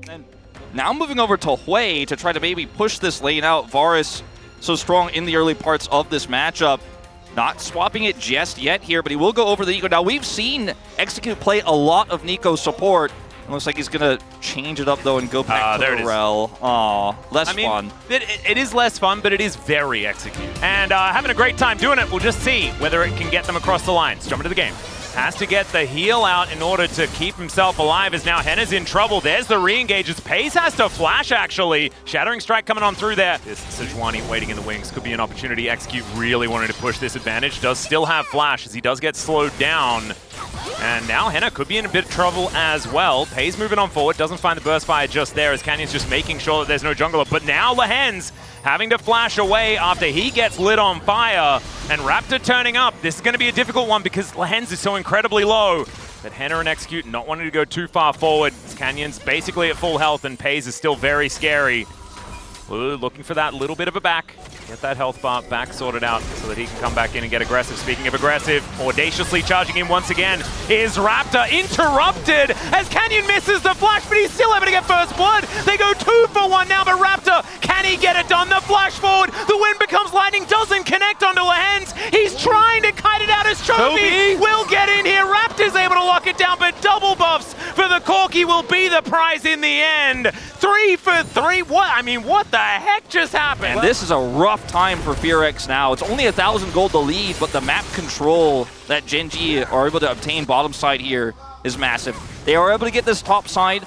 And now moving over to Hui to try to maybe push this lane out. Varus so strong in the early parts of this matchup. Not swapping it just yet here, but he will go over the Nico. Now we've seen Execute play a lot of Nico support. It looks like he's going to change it up though and go back to the Rel. Aw, less fun. It is less fun, but it is very Execute. And having a great time doing it. We'll just see whether it can get them across the line. Let's jump into the game. Has to get the heal out in order to keep himself alive, as now Henna's in trouble. There's the re-engages. Pace has to flash, actually. Shattering Strike coming on through there. This Sejuani waiting in the wings could be an opportunity. Execute really wanted to push this advantage. Does still have flash as he does get slowed down. And now Henna could be in a bit of trouble as well. Pace moving on forward, doesn't find the burst fire just there as Canyon's just making sure that there's no jungler. But now Lehens having to flash away after he gets lit on fire. And Raptor turning up. This is going to be a difficult one because Lehens is so incredibly low. But Henna and Execute not wanting to go too far forward. Canyon's basically at full health and Pace is still very scary. Ooh, looking for that little bit of a back. Get that health bar back sorted out so that he can come back in and get aggressive. Speaking of aggressive, audaciously charging in once again is Raptor. Interrupted as Canyon misses the flash, but he's still able to get first blood. They go 2 for 1 now, but Raptor, can he get it done? The flash forward, the wind becomes lightning, doesn't connect onto Lehens. He's trying to kite it out as Chovy will get in here. Raptor's able to lock it down, but double buffs for the Corki will be the prize in the end. 3 for 3. What? I mean, what the heck just happened? And this is a rough time for FearX now. It's only 1,000 gold to lead, but the map control that Gen G are able to obtain bottom side here is massive. They are able to get this top side,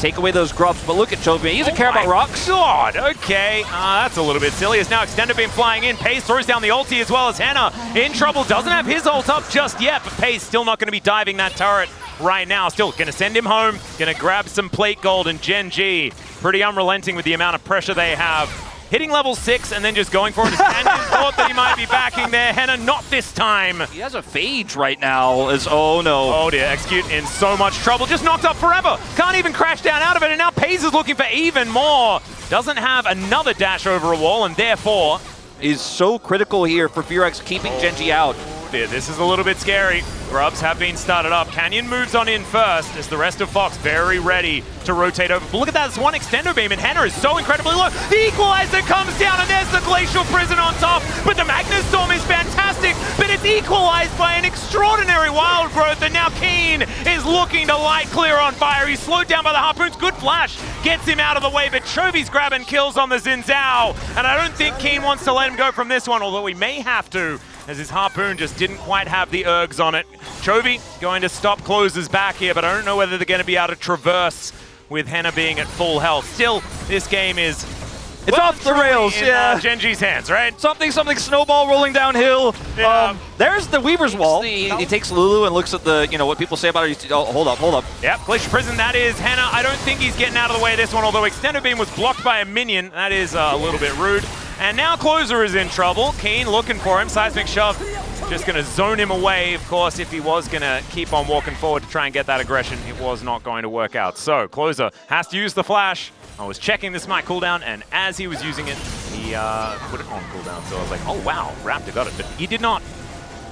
take away those grubs, but look at Chovy. He doesn't care about rocks. God, okay. That's a little bit silly. As now Extended Beam flying in. Pace throws down the ulti as well as Henna in trouble. Doesn't have his ult up just yet, but Pace still not going to be diving that turret right now. Still going to send him home. Going to grab some plate gold, and Gen G pretty unrelenting with the amount of pressure they have. Hitting level 6 and then just going for it. Canyon thought that he might be backing there. Henna not this time. He has a phage right now. Oh no. Oh dear, Execute in so much trouble. Just knocked up forever. Can't even crash down out of it, and now Pace is looking for even more. Doesn't have another dash over a wall, and therefore is so critical here for FearX keeping Gen G out. This is a little bit scary. Grubs have been started up. Canyon moves on in first as the rest of Fox very ready to rotate over. But look at that, it's one extender beam, and Henna is so incredibly low. The equalizer comes down, and there's the Glacial Prison on top. But the Magnus Storm is fantastic, but it's equalized by an extraordinary wild growth, and now Keen is looking to light clear on fire. He's slowed down by the Harpoons. Good flash gets him out of the way, but Chovy's grabbing kills on the Xin Zhao, and I don't think Keen wants to let him go from this one, although he may have to, as his Harpoon just didn't quite have the ergs on it. Chovy going to stop Closer's back here, but I don't know whether they're going to be able to traverse with Henna being at full health. Still, this game is off the rails, yeah. Gen G's hands, right? Something snowball rolling downhill. Yeah. There's the Weaver's Wall. He takes Lulu and looks at the, what people say about it. Oh, hold up. Yep, Glacial Prison, that is Henna. I don't think he's getting out of the way of this one, although Extended Beam was blocked by a minion. That is a little bit rude. And now Closer is in trouble. Keen looking for him. Seismic Shove just going to zone him away. Of course, if he was going to keep on walking forward to try and get that aggression, it was not going to work out. So Closer has to use the flash. I was checking this might cooldown, and as he was using it, he put it on cooldown. So I was like, oh wow, Raptor got it, but he did not.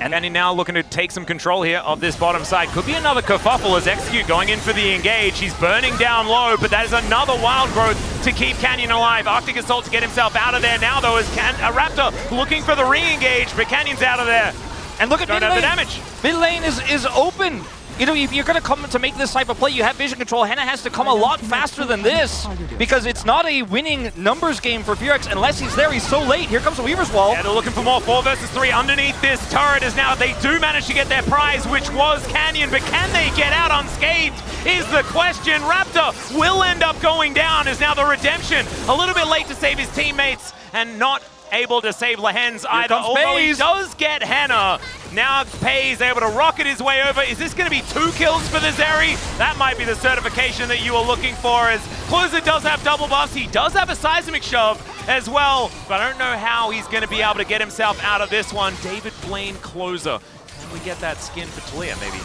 And then he now looking to take some control here of this bottom side. Could be another kerfuffle as Execute going in for the engage. He's burning down low, but that is another wild growth to keep Canyon alive. Arctic Assault to get himself out of there now, though, as Raptor looking for the re-engage, but Canyon's out of there. And look at mid lane. The damage. Mid lane is open. If you're going to come to make this type of play, you have vision control. Henna has to come a lot faster than this because it's not a winning numbers game for FearX unless he's there. He's so late. Here comes the Weaver's Wall. Yeah, they're looking for more 4 versus 3 underneath this turret as now they do manage to get their prize, which was Canyon, but can they get out unscathed is the question. Raptor will end up going down as now the redemption a little bit late to save his teammates and not able to save Lehens either, although he does get Henna. Now Pei's able to rocket his way over. Is this going to be 2 kills for the Zeri? That might be the certification that you were looking for, as Closer does have double buffs. He does have a Seismic Shove as well, but I don't know how he's going to be able to get himself out of this one. David Blaine Closer. Can we get that skin for Talia, maybe?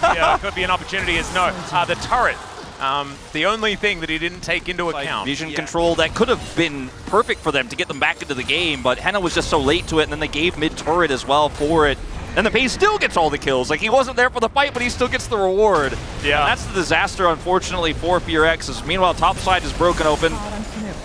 Yeah, could be an opportunity as no. The turret. The only thing that he didn't take into account. Vision control that could have been perfect for them to get them back into the game, but Henna was just so late to it, and then they gave mid-turret as well for it. And the Pace still gets all the kills. Like, he wasn't there for the fight, but he still gets the reward. Yeah. And that's the disaster, unfortunately, for FearX. As meanwhile, top side is broken open.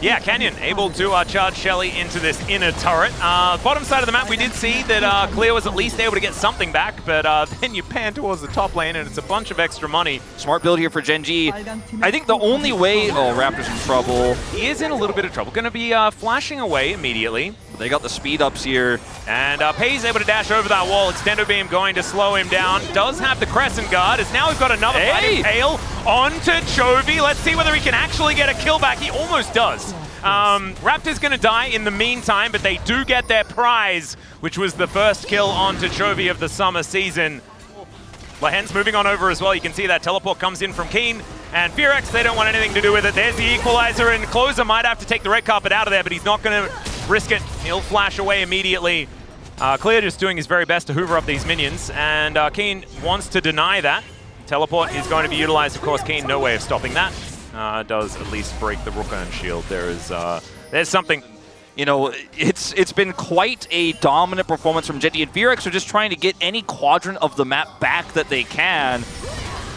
Yeah, Canyon able to charge Shelly into this inner turret. Bottom side of the map, we did see that Clear was at least able to get something back, but then you pan towards the top lane and it's a bunch of extra money. Smart build here for Gen G. I think the only way... Oh, Raptor's in trouble. He is in a little bit of trouble. Going to be flashing away immediately. They got the speed ups here. And Pei's able to dash over that wall. Extendo Beam going to slow him down. Does have the Crescent Guard, as now we've got another fighting Pale onto Chovy. Let's see whether he can actually get a kill back. He almost does. Raptor's going to die in the meantime, but they do get their prize, which was the first kill onto Chovy of the summer season. Lahen's moving on over as well. You can see that teleport comes in from Keen. And FearX, they don't want anything to do with it. There's the equalizer, and Closer might have to take the red carpet out of there, but he's not going to risk it. He'll flash away immediately. Clear just doing his very best to hoover up these minions, and Keen wants to deny that. Teleport is going to be utilized, of course. Keen, no way of stopping that. Does at least break the Rookern shield. There's something. You know, it's been quite a dominant performance from Gen G, and FearX are just trying to get any quadrant of the map back that they can.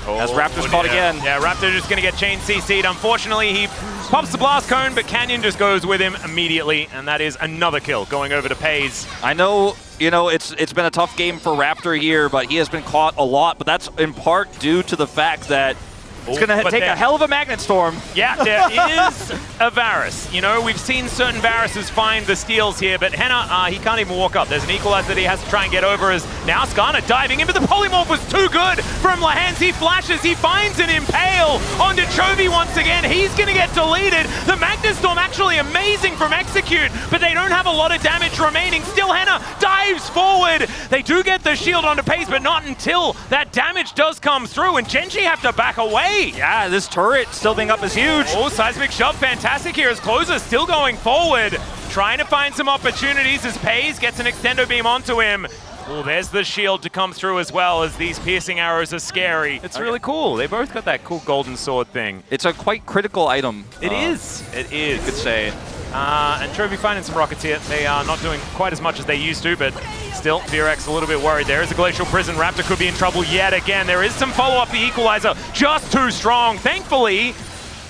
As Raptor's caught again. Yeah, Raptor just going to get chain CC'd. Unfortunately, he pops the blast cone, but Canyon just goes with him immediately, and that is another kill going over to Pei's. I know, you know, it's been a tough game for Raptor here, but he has been caught a lot, but that's in part due to the fact that it's going to take a hell of a Magnet Storm. Yeah, there is a Varus. You know, we've seen certain Varuses find the steals here, but Henna, he can't even walk up. There's an equalizer that he has to try and get over as now Skarner diving in, but the polymorph was too good from Lahens. He flashes, he finds an Impale onto Chovy once again. He's going to get deleted. The Magnet Storm actually amazing from Execute, but they don't have a lot of damage remaining. Still Henna dives forward. They do get the shield onto Pace, but not until that damage does come through, and Gen G have to back away. Yeah, this turret still being up is huge. Oh, seismic shove, fantastic here as Closer still going forward. Trying to find some opportunities as Pei's gets an extendo beam onto him. Oh, there's the shield to come through as well, as these piercing arrows are scary. It's really cool. They both got that cool golden sword thing. It's a quite critical item. It is. It is. You could say. And Chovy finding some rockets here. They are not doing quite as much as they used to, but still, FearX a little bit worried. There is a Glacial Prison. Raptor could be in trouble yet again. There is some follow-up. The equalizer just too strong. Thankfully,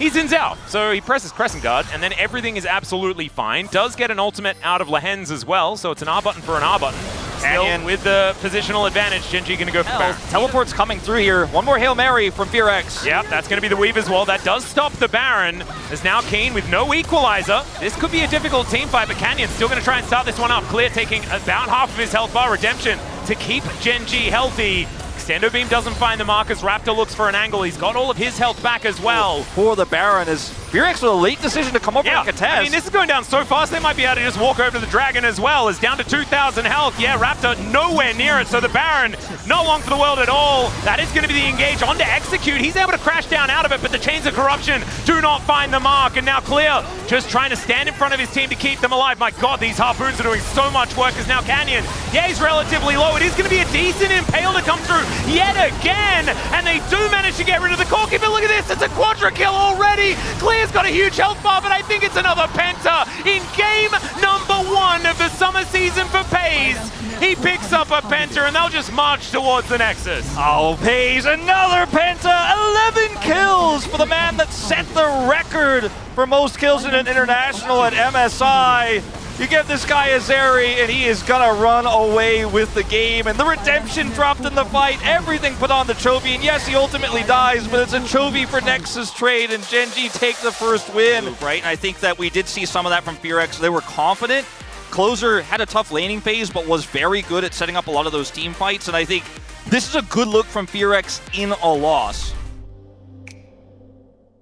he's in Zhao. So he presses Crescent Guard, and then everything is absolutely fine. Does get an ultimate out of Lahens as well, so it's an R button for an R button. Still, with the positional advantage, Gen G going to go for the Baron. Teleport's coming through here. One more Hail Mary from FearX. Yep, that's going to be the Weaver's Wall. That does stop the Baron. There's now Keen with no equalizer. This could be a difficult team fight, but Canyon still going to try and start this one up. Clear taking about half of his health bar. Redemption to keep Gen G healthy. Extendo Beam doesn't find the mark as Raptor looks for an angle. He's got all of his health back as well. For the Baron is FearX with a late decision to come over and contest. I mean, this is going down so fast, they might be able to just walk over to the Dragon as well. Is down to 2,000 health. Yeah, Raptor nowhere near it. So the Baron, not long for the world at all. That is going to be the engage on to Execute. He's able to crash down out of it, but the Chains of Corruption do not find the mark. And now Clear just trying to stand in front of his team to keep them alive. My God, these Harpoons are doing so much work as now Canyon. Yeah, he's relatively low. It is going to be a decent Impale to come through yet again. And they do manage to get rid of the Corki, but look at this, it's a quadra kill already. Clear's got a huge health bar, but I think it's another Penta in game number 1 of the summer season for Pei's. He picks up a Penta and they'll just march towards the Nexus. Oh, Pei's another Penta, 11 kills for the man that set the record for most kills in an international at MSI. You give this guy a Zeri, and he is gonna run away with the game. And the redemption dropped in the fight. Everything put on the Chovy. And yes, he ultimately dies, but it's a Chovy for Nexus trade, and Gen G take the first win. Right, and I think that we did see some of that from FearX. They were confident. Closer had a tough laning phase, but was very good at setting up a lot of those team fights. And I think this is a good look from FearX in a loss.